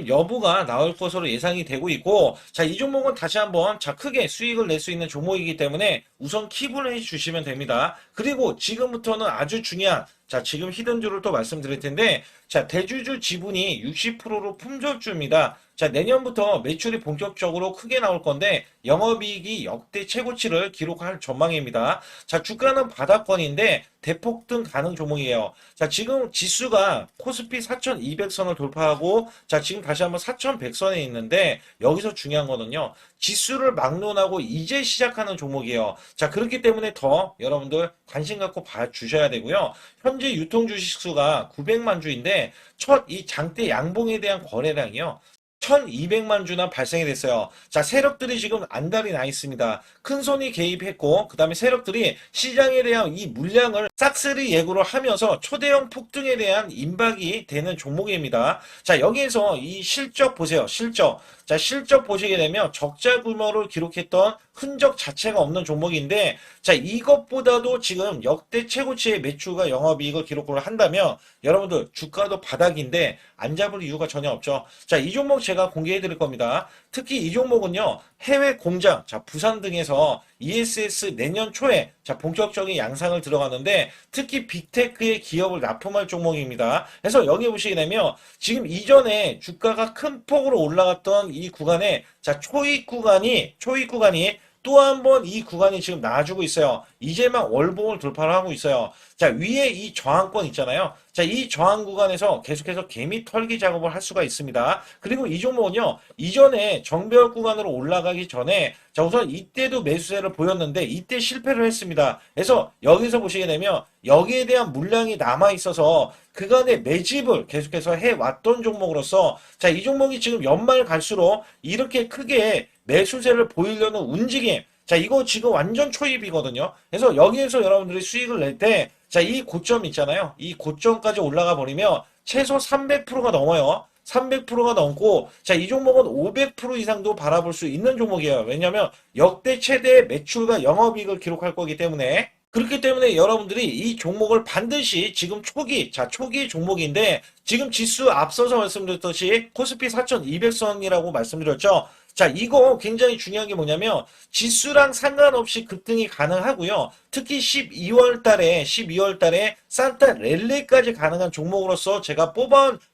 여부가 나올 것으로 예상이 되고 있고, 자, 이 종목은 다시 한번 자 크게 수익을 낼 수 있는 종목이기 때문에 우선 킵을 해 주시면 됩니다. 그리고 지금부터는 아주 중요한 자, 지금 히든주를 또 말씀드릴 텐데, 자, 대주주 지분이 60%로 품절주입니다. 자, 내년부터 매출이 본격적으로 크게 나올 건데, 영업이익이 역대 최고치를 기록할 전망입니다. 자, 주가는 바닥권인데, 대폭등 가능 종목이에요. 자, 지금 지수가 코스피 4200선을 돌파하고, 자, 지금 다시 한번 4100선에 있는데, 여기서 중요한 거는요, 지수를 막론하고 이제 시작하는 종목이에요. 자, 그렇기 때문에 더 여러분들 관심 갖고 봐주셔야 되고요. 현재 유통 주식 수가 900만 주인데 첫 이 장대 양봉에 대한 거래량이요. 1200만 주나 발생이 됐어요. 자, 세력들이 지금 안달이 나 있습니다. 큰손이 개입했고, 그 다음에 세력들이 시장에 대한 이 물량을 싹쓸이 예고를 하면서 초대형 폭등에 대한 임박이 되는 종목입니다. 자, 여기에서 이 실적 보세요. 실적. 자, 실적 보시게 되면 적자 규모를 기록했던 흔적 자체가 없는 종목인데, 자, 이것보다도 지금 역대 최고치의 매출과 영업이익을 기록을 한다면 여러분들 주가도 바닥인데 안 잡을 이유가 전혀 없죠. 자, 이 종목 제가 공개해 드릴 겁니다. 특히 이 종목은요, 해외 공장, 자, 부산 등에서 ESS 내년 초에 자, 본격적인 양상을 들어가는데 특히 빅테크의 기업을 납품할 종목입니다. 그래서 여기 보시게 되면 지금 이전에 주가가 큰 폭으로 올라갔던 이 구간에 자, 초입 구간이 또 한 번 이 구간이 지금 나와주고 있어요. 이제만 월봉을 돌파를 하고 있어요. 자, 위에 이 저항권 있잖아요. 자, 이 저항 구간에서 계속해서 개미 털기 작업을 할 수가 있습니다. 그리고 이 종목은요, 이전에 정배열 구간으로 올라가기 전에 자, 우선 이때도 매수세를 보였는데 이때 실패를 했습니다. 그래서 여기서 보시게 되면 여기에 대한 물량이 남아 있어서 그간의 매집을 계속해서 해왔던 종목으로서 자, 이 종목이 지금 연말 갈수록 이렇게 크게 매수세를 보이려는 움직임. 자, 이거 지금 완전 초입이거든요. 그래서 여기에서 여러분들이 수익을 낼 때, 자, 이 고점 있잖아요. 이 고점까지 올라가 버리면 최소 300%가 넘어요. 300%가 넘고, 자, 이 종목은 500% 이상도 바라볼 수 있는 종목이에요. 왜냐하면 역대 최대의 매출과 영업이익을 기록할 거기 때문에. 그렇기 때문에 여러분들이 이 종목을 반드시 지금 초기 종목인데 지금 지수 앞서서 말씀드렸듯이 코스피 4200선이라고 말씀드렸죠. 자, 이거 굉장히 중요한 게 뭐냐면 지수랑 상관없이 급등이 가능하고요. 특히 12월 달에 산타 랠리까지 가능한 종목으로서 제가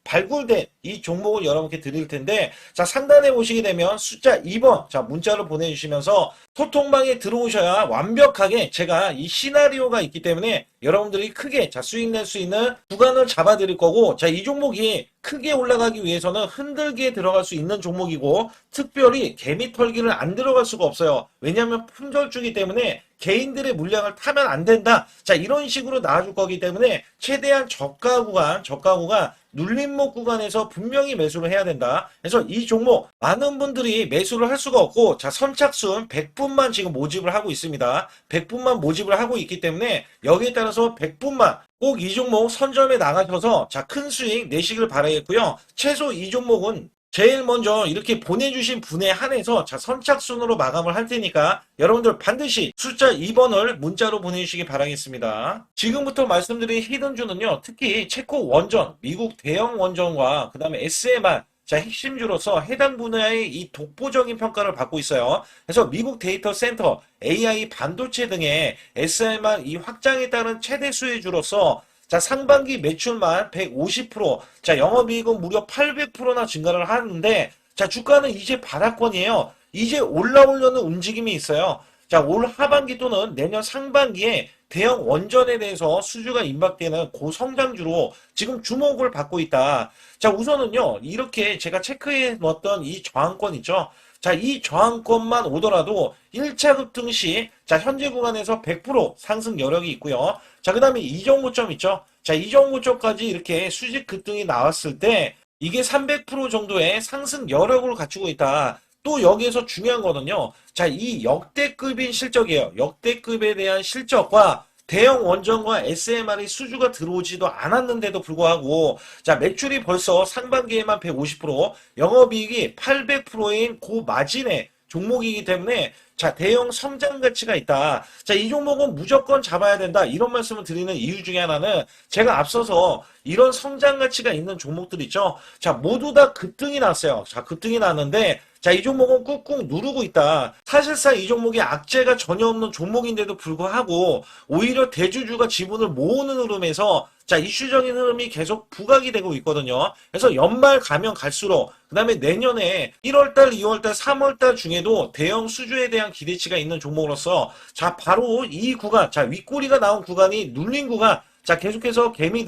발굴된 이 종목을 여러분께 드릴 텐데, 자, 상단에 보시게 되면 숫자 2번, 자, 문자를 보내주시면서 소통방에 들어오셔야 완벽하게 제가 이 시나리오가 있기 때문에 여러분들이 크게 자, 수익 낼 수 있는 구간을 잡아 드릴 거고, 자, 이 종목이 크게 올라가기 위해서는 흔들기에 들어갈 수 있는 종목이고, 특별히 개미 털기를 안 들어갈 수가 없어요. 왜냐하면 품절주기 때문에 개인들의 물량을 타면 안 된다. 자, 이런 식으로 나와줄 거기 때문에 최대한 저가 구간 눌림목 구간에서 분명히 매수를 해야 된다. 그래서 이 종목 많은 분들이 매수를 할 수가 없고, 자, 선착순 100분만 지금 모집을 하고 있습니다. 100분만 모집을 하고 있기 때문에 여기에 따라서 100분만 꼭 이 종목 선점에 나가셔서 자, 큰 수익 내시길 바라겠고요. 최소 이 종목은 제일 먼저 이렇게 보내주신 분에 한해서 자, 선착순으로 마감을 할 테니까 여러분들 반드시 숫자 2번을 문자로 보내주시기 바라겠습니다. 지금부터 말씀드린 히든주는요, 특히 체코 원전, 미국 대형 원전과 그 다음에 SMR, 자, 핵심주로서 해당 분야의 이 독보적인 평가를 받고 있어요. 그래서 미국 데이터 센터, AI 반도체 등의 SMR 이 확장에 따른 최대 수혜주로서 자, 상반기 매출만 150%, 자, 영업이익은 무려 800%나 증가를 하는데, 자, 주가는 이제 바닥권이에요. 이제 올라오려는 움직임이 있어요. 자, 올 하반기 또는 내년 상반기에 대형 원전에 대해서 수주가 임박되는 고성장주로 지금 주목을 받고 있다. 자, 우선은요, 이렇게 제가 체크해 놓았던 이 저항권 있죠? 자, 이 저항권만 오더라도 1차 급등 시, 자, 현재 구간에서 100% 상승 여력이 있고요. 자, 그 다음에 이정고점 있죠? 자, 이정고점까지 이렇게 수직 급등이 나왔을 때, 이게 300% 정도의 상승 여력을 갖추고 있다. 또 여기에서 중요한 거는요. 자, 이 역대급인 실적이에요. 역대급에 대한 실적과 대형 원전과 SMR이 수주가 들어오지도 않았는데도 불구하고 자, 매출이 벌써 상반기에만 150%, 영업이익이 800%인 고마진의 종목이기 때문에 자, 대형 성장 가치가 있다. 자, 이 종목은 무조건 잡아야 된다. 이런 말씀을 드리는 이유 중에 하나는 제가 앞서서 이런 성장 가치가 있는 종목들 있죠. 자, 모두 다 급등이 났어요. 자, 급등이 났는데 자, 이 종목은 꾹꾹 누르고 있다. 사실상 이 종목이 악재가 전혀 없는 종목인데도 불구하고 오히려 대주주가 지분을 모으는 흐름에서 자, 이슈적인 흐름이 계속 부각이 되고 있거든요. 그래서 연말 가면 갈수록 그 다음에 내년에 1월달, 2월달, 3월달 중에도 대형 수주에 대한 기대치가 있는 종목으로서 자, 바로 이 구간, 자, 윗꼬리가 나온 구간이 눌린 구간, 자, 계속해서 개미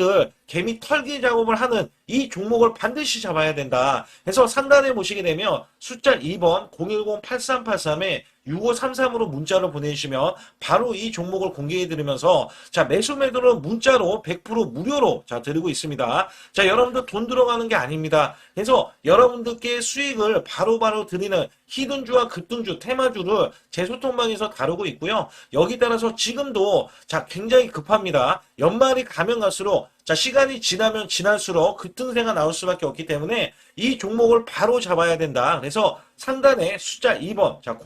털기 작업을 하는 이 종목을 반드시 잡아야 된다. 그래서 상단에 보시게 되면 숫자 2번 010-8383에 6533으로 문자를 보내주시면 바로 이 종목을 공개해드리면서 자, 매수 매도는 문자로 100% 무료로 자, 드리고 있습니다. 자, 여러분들 돈 들어가는 게 아닙니다. 그래서 여러분들께 수익을 바로바로 드리는 히든주와 급등주, 테마주를 제 소통방에서 다루고 있고요. 여기 따라서 지금도 자, 굉장히 급합니다. 연말이 가면 갈수록 자, 시간이 지나면 지날수록 급등세가 나올 수밖에 없기 때문에 이 종목을 바로 잡아야 된다. 그래서 상단에 숫자 2번, 자,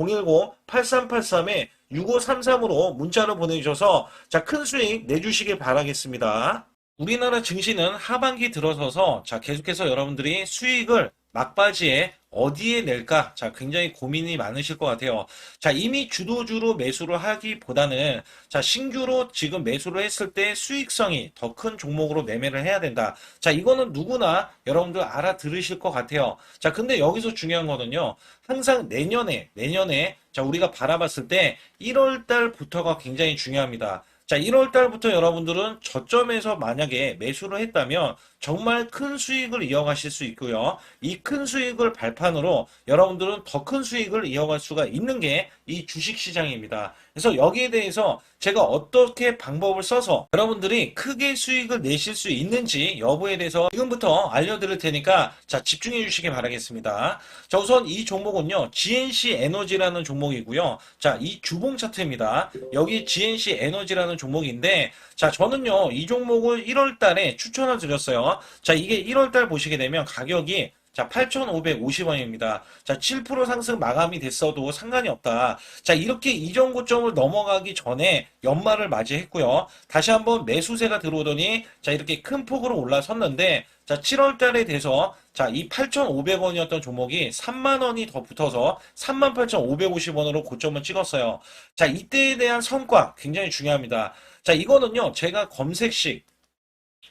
010-8383에 6533으로 문자를 보내주셔서 자, 큰 수익 내주시길 바라겠습니다. 우리나라 증시는 하반기 들어서서 자, 계속해서 여러분들이 수익을 막바지에 어디에 낼까? 자, 굉장히 고민이 많으실 것 같아요. 자, 이미 주도주로 매수를 하기보다는 자, 신규로 지금 매수를 했을 때 수익성이 더 큰 종목으로 매매를 해야 된다. 자, 이거는 누구나 여러분들 알아들으실 것 같아요. 자, 근데 여기서 중요한 거는요. 항상 내년에 자, 우리가 바라봤을 때 1월 달부터가 굉장히 중요합니다. 자, 1월 달부터 여러분들은 저점에서 만약에 매수를 했다면 정말 큰 수익을 이어가실 수 있고요. 이 큰 수익을 발판으로 여러분들은 더 큰 수익을 이어갈 수가 있는 게 이 주식시장입니다. 그래서 여기에 대해서 제가 어떻게 방법을 써서 여러분들이 크게 수익을 내실 수 있는지 여부에 대해서 지금부터 알려드릴 테니까 자, 집중해 주시기 바라겠습니다. 자, 우선 이 종목은요. GNC 에너지라는 종목이고요. 자, 이 주봉 차트입니다. 여기 GNC 에너지라는 종목인데 자, 저는요. 이 종목을 1월 달에 추천을 드렸어요. 자, 이게 1월 달 보시게 되면 가격이 자, 8,550원입니다. 자, 7% 상승 마감이 됐어도 상관이 없다. 자, 이렇게 이전 고점을 넘어가기 전에 연말을 맞이했고요. 다시 한번 매수세가 들어오더니 자, 이렇게 큰 폭으로 올라섰는데 자, 7월 달에 돼서 자, 이 8,500원이었던 종목이 3만 원이 더 붙어서 38,550원으로 고점을 찍었어요. 자, 이때에 대한 성과 굉장히 중요합니다. 자, 이거는요. 제가 검색식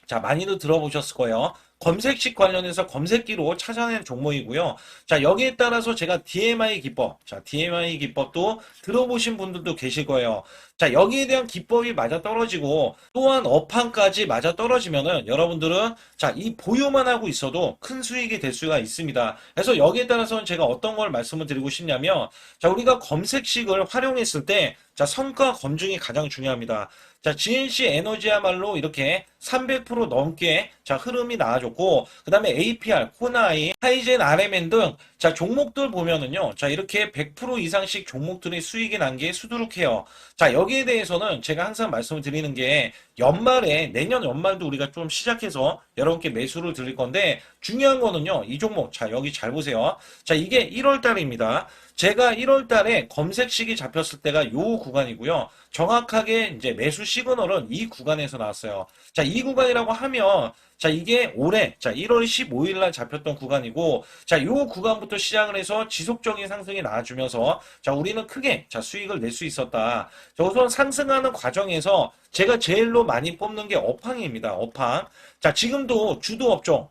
자, 많이들 들어보셨을 거예요. 검색식 관련해서 검색기로 찾아낸 종목이고요. 자, 여기에 따라서 제가 DMI 기법, 자, DMI 기법도 들어보신 분들도 계실 거예요. 자, 여기에 대한 기법이 맞아 떨어지고 또한 업황까지 맞아 떨어지면은 여러분들은 자, 이 보유만 하고 있어도 큰 수익이 될 수가 있습니다. 그래서 여기에 따라서는 제가 어떤 걸 말씀을 드리고 싶냐면 자, 우리가 검색식을 활용했을 때 자, 성과 검증이 가장 중요합니다. 자, GNC 에너지야말로 이렇게 300% 넘게 자, 흐름이 나와줬고, 그 다음에 APR, 코나이, 하이젠, RMN 등 자, 종목들 보면은요. 자, 이렇게 100% 이상씩 종목들의 수익이 난 게 수두룩해요. 자, 여기에 대해서는 제가 항상 말씀을 드리는 게 연말에, 내년 연말도 우리가 좀 시작해서 여러분께 매수를 드릴 건데 중요한 거는요. 이 종목, 자, 여기 잘 보세요. 자, 이게 1월 달입니다. 제가 1월 달에 검색식이 잡혔을 때가 요 구간이고요. 정확하게 이제 매수 시그널은 이 구간에서 나왔어요. 자, 이 구간이라고 하면 자, 이게 올해 자, 1월 15일 날 잡혔던 구간이고 자, 요 구간부터 시작을 해서 지속적인 상승이 나와주면서 자, 우리는 크게 자, 수익을 낼 수 있었다. 자, 우선 상승하는 과정에서 제가 제일로 많이 뽑는 게 업황입니다. 업황. 자, 지금도 주도 업종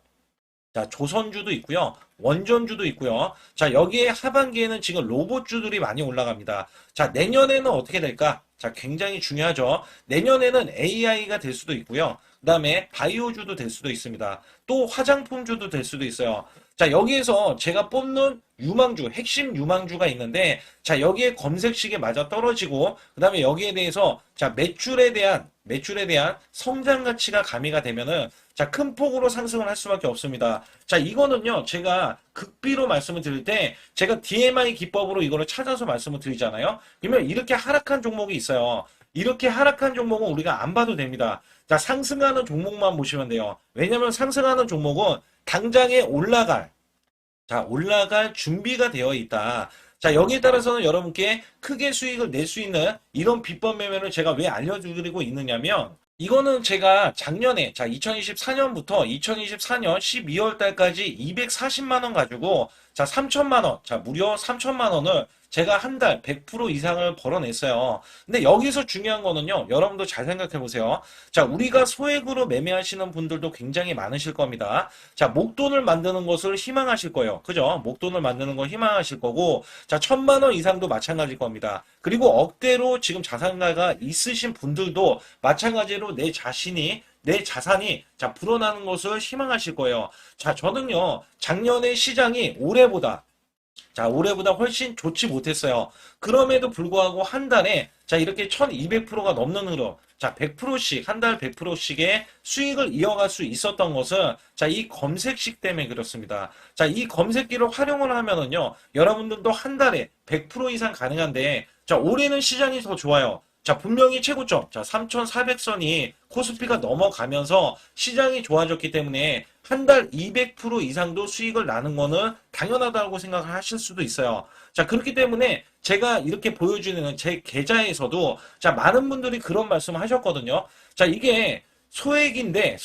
자, 조선주도 있고요. 원전주도 있고요. 자, 여기에 하반기에는 지금 로봇주들이 많이 올라갑니다. 자, 내년에는 어떻게 될까? 자, 굉장히 중요하죠. 내년에는 AI가 될 수도 있고요. 그다음에 바이오주도 될 수도 있습니다. 또 화장품주도 될 수도 있어요. 자, 여기에서 제가 뽑는 유망주, 핵심 유망주가 있는데, 자, 여기에 검색식에 맞아 떨어지고, 그다음에 여기에 대해서, 자, 매출에 대한 성장 가치가 가미가 되면은, 자, 큰 폭으로 상승을 할 수밖에 없습니다. 자, 이거는요, 제가 극비로 말씀을 드릴 때, 제가 DMI 기법으로 이거를 찾아서 말씀을 드리잖아요. 그러면 이렇게 하락한 종목이 있어요. 이렇게 하락한 종목은 우리가 안 봐도 됩니다. 자, 상승하는 종목만 보시면 돼요. 왜냐면 상승하는 종목은 당장에 올라갈 준비가 되어 있다. 자, 여기에 따라서는 여러분께 크게 수익을 낼 수 있는 이런 비법 매매를 제가 왜 알려드리고 있느냐면, 이거는 제가 작년에, 자, 2024년부터 2024년 12월 달까지 240만 원 가지고, 자, 3천만 원, 자, 무려 3천만 원을 제가 한 달 100% 이상을 벌어냈어요. 근데 여기서 중요한 거는요, 여러분도 잘 생각해 보세요. 자, 우리가 소액으로 매매하시는 분들도 굉장히 많으실 겁니다. 자, 목돈을 만드는 것을 희망하실 거예요. 그죠? 목돈을 만드는 걸 희망하실 거고, 자, 1,000만 원 이상도 마찬가지일 겁니다. 그리고 억대로 지금 자산가가 있으신 분들도 마찬가지로 내 자산이 자 불어나는 것을 희망하실 거예요. 자, 저는요 작년에 시장이 올해보다 훨씬 좋지 못했어요. 그럼에도 불구하고 한 달에 자 이렇게 1200%가 넘는 흐름, 자 100%씩 한 달 100%씩의 수익을 이어갈 수 있었던 것은 자 이 검색식 때문에 그렇습니다. 자 이 검색기를 활용을 하면은요 여러분들도 한 달에 100% 이상 가능한데 자 올해는 시장이 더 좋아요. 자, 분명히 최고점, 자, 3,400선이 코스피가 넘어가면서 시장이 좋아졌기 때문에 한 달 200% 이상도 수익을 나는 거는 당연하다고 생각을 하실 수도 있어요. 자, 그렇기 때문에 제가 이렇게 보여주는 제 계좌에서도 자, 많은 분들이 그런 말씀을 하셨거든요. 자, 이게 소액인데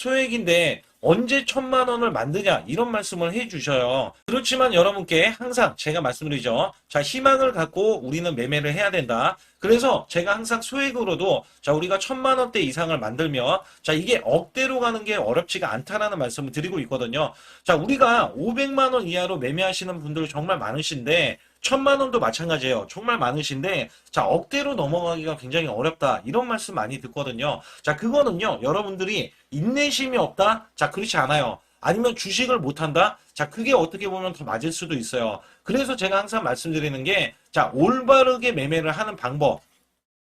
언제 1,000만 원을 만드냐 이런 말씀을 해주셔요. 그렇지만 여러분께 항상 제가 말씀드리죠. 자, 희망을 갖고 우리는 매매를 해야 된다. 그래서 제가 항상 소액으로도 자 우리가 1,000만 원대 이상을 만들면 자 이게 억대로 가는 게 어렵지가 않다라는 말씀을 드리고 있거든요. 자, 우리가 500만 원 이하로 매매하시는 분들 정말 많으신데 1,000만 원도 마찬가지예요. 정말 많으신데 자 억대로 넘어가기가 굉장히 어렵다 이런 말씀 많이 듣거든요. 자, 그거는요 여러분들이 인내심이 없다? 자, 그렇지 않아요. 아니면 주식을 못한다? 자, 그게 어떻게 보면 더 맞을 수도 있어요. 그래서 제가 항상 말씀드리는 게 자 올바르게 매매를 하는 방법,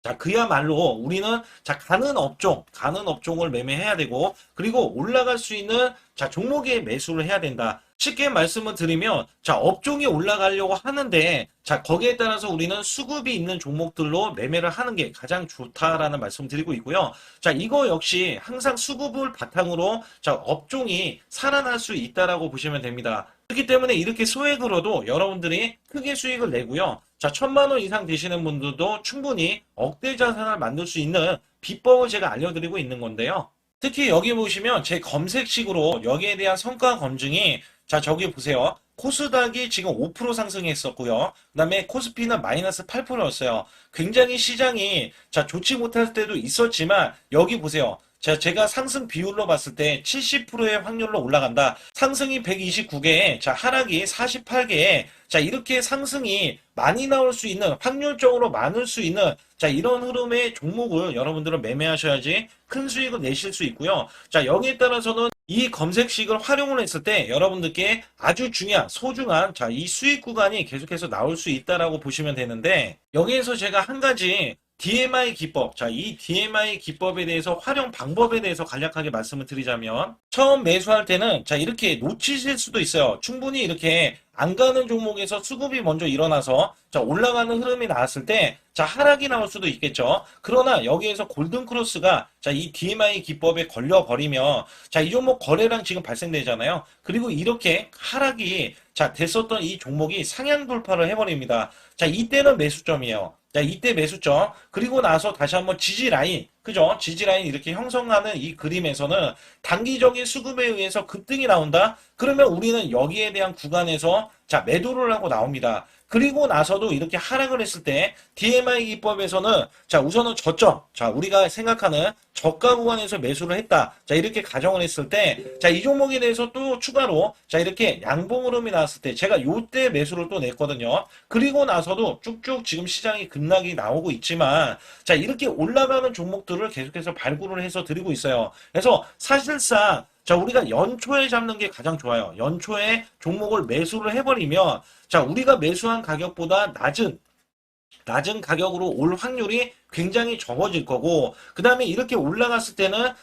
자, 그야말로 우리는 자, 가는 업종을 매매해야 되고, 그리고 올라갈 수 있는 자, 종목에 매수를 해야 된다. 쉽게 말씀을 드리면, 자, 업종이 올라가려고 하는데, 자, 거기에 따라서 우리는 수급이 있는 종목들로 매매를 하는 게 가장 좋다라는 말씀 드리고 있고요. 자, 이거 역시 항상 수급을 바탕으로 자, 업종이 살아날 수 있다라고 보시면 됩니다. 그렇기 때문에 이렇게 소액으로도 여러분들이 크게 수익을 내고요. 자, 1,000만 원 이상 되시는 분들도 충분히 억대 자산을 만들 수 있는 비법을 제가 알려드리고 있는 건데요. 특히 여기 보시면 제 검색식으로 여기에 대한 성과 검증이 자, 저기 보세요. 코스닥이 지금 5% 상승했었고요. 그다음에 코스피는 마이너스 8%였어요. 굉장히 시장이 자, 좋지 못할 때도 있었지만 여기 보세요. 자, 제가 상승 비율로 봤을 때 70%의 확률로 올라간다. 상승이 129개에, 자, 하락이 48개에, 자, 이렇게 상승이 많이 나올 수 있는, 확률적으로 많을 수 있는, 자, 이런 흐름의 종목을 여러분들은 매매하셔야지 큰 수익을 내실 수 있고요. 자, 여기에 따라서는 이 검색식을 활용을 했을 때 여러분들께 아주 중요한, 소중한, 자, 이 수익 구간이 계속해서 나올 수 있다라고 보시면 되는데, 여기에서 제가 한 가지 DMI 기법. 자, 이 DMI 기법에 대해서 활용 방법에 대해서 간략하게 말씀을 드리자면 처음 매수할 때는 자, 이렇게 놓치실 수도 있어요. 충분히 이렇게 안 가는 종목에서 수급이 먼저 일어나서 자, 올라가는 흐름이 나왔을 때 자, 하락이 나올 수도 있겠죠. 그러나 여기에서 골든 크로스가 자, 이 DMI 기법에 걸려 버리면 자, 이 종목 거래량 지금 발생되잖아요. 그리고 이렇게 하락이 자, 됐었던 이 종목이 상향 돌파를 해 버립니다. 자, 이때는 매수점이에요. 자, 이때 매수점. 그리고 나서 다시 한번 지지라인. 그죠? 지지라인 이렇게 형성하는 이 그림에서는 단기적인 수급에 의해서 급등이 나온다? 그러면 우리는 여기에 대한 구간에서 자, 매도를 하고 나옵니다. 그리고 나서도 이렇게 하락을 했을 때 DMI 기법에서는 자 우선은 저점, 자 우리가 생각하는 저가 구간에서 매수를 했다. 자 이렇게 가정을 했을 때 자 이 종목에 대해서 또 추가로 자 이렇게 양봉 흐름이 나왔을 때 제가 요때 매수를 또 냈거든요. 그리고 나서도 쭉쭉 지금 시장이 급락이 나오고 있지만 자 이렇게 올라가는 종목들을 계속해서 발굴을 해서 드리고 있어요. 그래서 사실상 자 우리가 연초에 잡는 게 가장 좋아요. 연초에 종목을 매수를 해버리면 자 우리가 매수한 가격보다 낮은 가격으로 올 확률이 굉장히 적어질 거고, 그 다음에 이렇게 올라갔을 때는,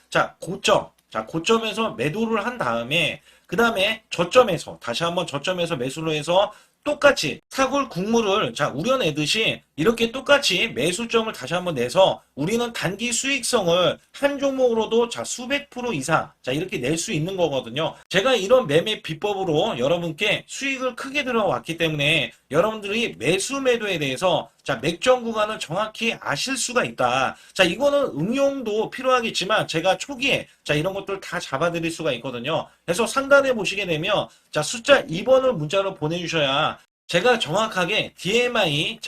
고점에서 매도를 한 다음에, 그 다음에 저점에서, 다시 한번 저점에서 매수를 해서 똑같이 사골 국물을 우려내듯이 이렇게 똑같이 매수점을 다시 한번 내서 우리는 단기 수익성을 한 종목으로도 수백 프로 이상 이렇게 낼 수 있는 거거든요. 제가 이런 매매 비법으로 여러분께 수익을 크게 들어왔기 때문에 여러분들이 매수 매도에 대해서 맥점 구간을 정확히 아실 수가 있다. 이거는 응용도 필요하겠지만 제가 초기에 이런 것들 다 잡아드릴 수가 있거든요. 그래서 상단에 보시게 되면 숫자 2번을 문자로 보내주셔야 제가 정확하게 DMI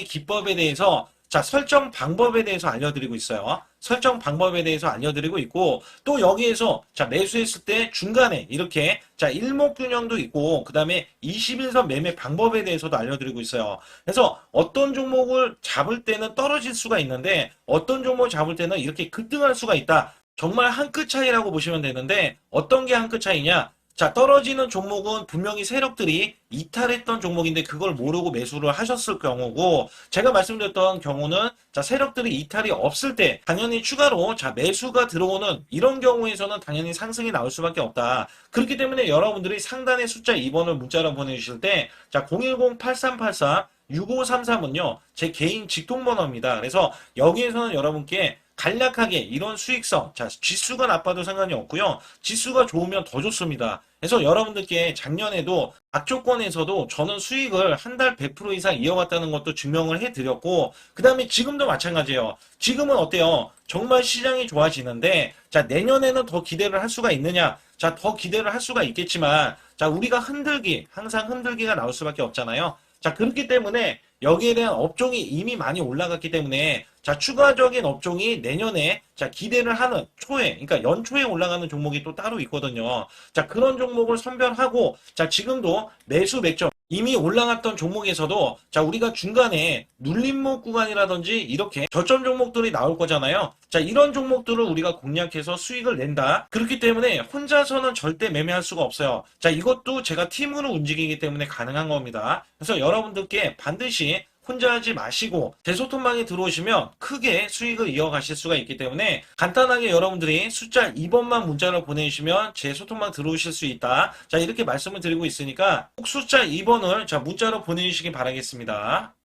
기법에 대해서 설정 방법에 대해서 알려드리고 있어요. 설정 방법에 대해서 알려드리고 있고, 또 여기에서 매수했을 때 중간에 이렇게 일목균형도 있고, 그 다음에 21선 매매 방법에 대해서도 알려드리고 있어요. 그래서 어떤 종목을 잡을 때는 떨어질 수가 있는데 어떤 종목을 잡을 때는 이렇게 급등할 수가 있다. 정말 한 끗 차이라고 보시면 되는데 어떤 게 한 끗 차이냐? 떨어지는 종목은 분명히 세력들이 이탈했던 종목인데 그걸 모르고 매수를 하셨을 경우고, 제가 말씀드렸던 경우는 세력들이 이탈이 없을 때 당연히 추가로 매수가 들어오는 이런 경우에서는 당연히 상승이 나올 수밖에 없다. 그렇기 때문에 여러분들이 상단에 숫자 2번을 문자로 보내주실 때 010-8384-6533은요 제 개인 직통번호입니다. 그래서 여기에서는 여러분께 간략하게 이런 수익성, 지수가 나빠도 상관이 없고요. 지수가 좋으면 더 좋습니다. 그래서 여러분들께 작년에도 악조건에서도 저는 수익을 한 달 100% 이상 이어갔다는 것도 증명을 해드렸고, 그 다음에 지금도 마찬가지예요. 지금은 어때요? 정말 시장이 좋아지는데 내년에는 더 기대를 할 수가 있느냐? 더 기대를 할 수가 있겠지만 우리가 항상 흔들기가 나올 수밖에 없잖아요. 그렇기 때문에 여기에 대한 업종이 이미 많이 올라갔기 때문에 추가적인 업종이 내년에 기대를 하는 그러니까 연초에 올라가는 종목이 또 따로 있거든요. 그런 종목을 선별하고 지금도 매수 맥점 이미 올라갔던 종목에서도 우리가 중간에 눌림목 구간이라든지 이렇게 저점 종목들이 나올 거잖아요. 이런 종목들을 우리가 공략해서 수익을 낸다. 그렇기 때문에 혼자서는 절대 매매할 수가 없어요. 이것도 제가 팀으로 움직이기 때문에 가능한 겁니다. 그래서 여러분들께 반드시 혼자 하지 마시고 제 소통방에 들어오시면 크게 수익을 이어가실 수가 있기 때문에 간단하게 여러분들이 숫자 2번만 문자로 보내주시면 제 소통방 들어오실 수 있다. 이렇게 말씀을 드리고 있으니까 꼭 숫자 2번을 문자로 보내주시기 바라겠습니다.